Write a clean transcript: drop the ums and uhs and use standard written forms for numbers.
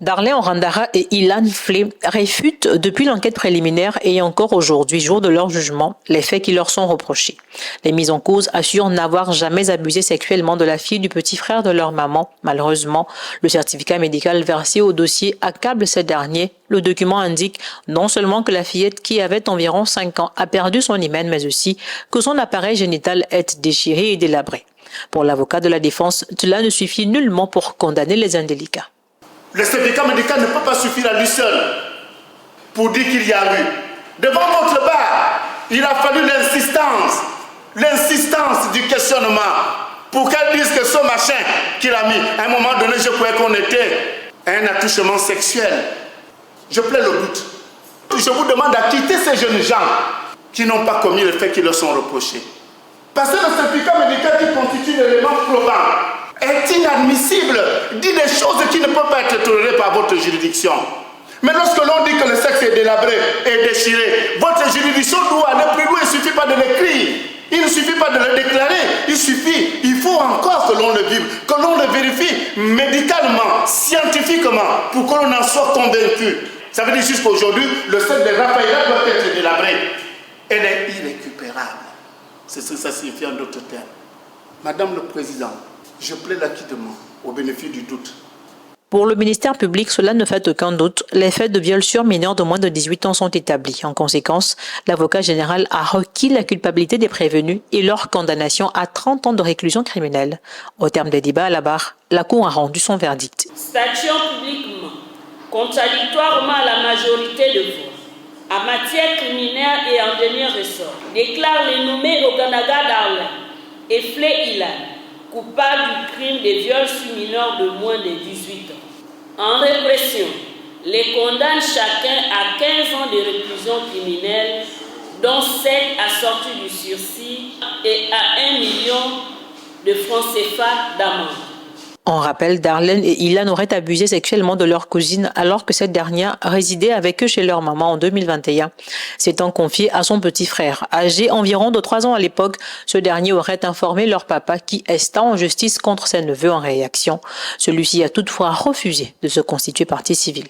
Darlene Orandara et Ilan Flé réfutent depuis l'enquête préliminaire et encore aujourd'hui, jour de leur jugement, les faits qui leur sont reprochés. Les mises en cause assurent n'avoir jamais abusé sexuellement de la fille du petit frère de leur maman. Malheureusement, le certificat médical versé au dossier accable ces derniers. Le document indique non seulement que la fillette qui avait environ 5 ans a perdu son hymen, mais aussi que son appareil génital est déchiré et délabré. Pour l'avocat de la défense, cela ne suffit nullement pour condamner les indélicats. Le certificat médical ne peut pas suffire à lui seul pour dire qu'il y a eu. Devant votre barre, il a fallu l'insistance du questionnement pour qu'elle dise que ce machin qu'il a mis, à un moment donné, je croyais qu'on était à un attouchement sexuel. Je plains le doute. Je vous demande à quitter ces jeunes gens qui n'ont pas commis les faits qui leur sont reprochés. Parce que le certificat médical qui constitue l'élément probant est inadmissible, dit des choses qui ne peuvent pas être tolérées par votre juridiction. Mais lorsque l'on dit que le sexe est délabré et déchiré, votre juridiction doit aller plus loin, il ne suffit pas de l'écrire, il ne suffit pas de le déclarer, il faut encore que l'on le vive, que l'on le vérifie médicalement, scientifiquement, pour que l'on en soit convaincu. Ça veut dire jusqu'aujourd'hui, le sexe de Raphaël doit être délabré. Elle est irrécupérable. C'est ce que ça signifie en d'autres termes. Madame le Président, je plaide l'acquittement au bénéfice du doute. Pour le ministère public, cela ne fait aucun doute. Les faits de viol sur mineurs de moins de 18 ans sont établis. En conséquence, l'avocat général a requis la culpabilité des prévenus et leur condamnation à 30 ans de réclusion criminelle. Au terme des débats à la barre, la Cour a rendu son verdict. Statuant publiquement, contradictoirement à la majorité de voix, en matière criminelle et en dernier ressort, déclare les nommés Orandara Darlene et Flé Ilan coupables du crime de viol sur mineurs de moins de 18 ans. En répression, les condamne chacun à 15 ans de réclusion criminelle, dont 7 assortis du sursis et à 1 million de francs CFA d'amende. On rappelle, Darlene et Ilan auraient abusé sexuellement de leur cousine alors que cette dernière résidait avec eux chez leur maman en 2021. S'étant confiée à son petit frère, âgé environ de 3 ans à l'époque, ce dernier aurait informé leur papa qui esta en justice contre ses neveux en réaction. Celui-ci a toutefois refusé de se constituer partie civile.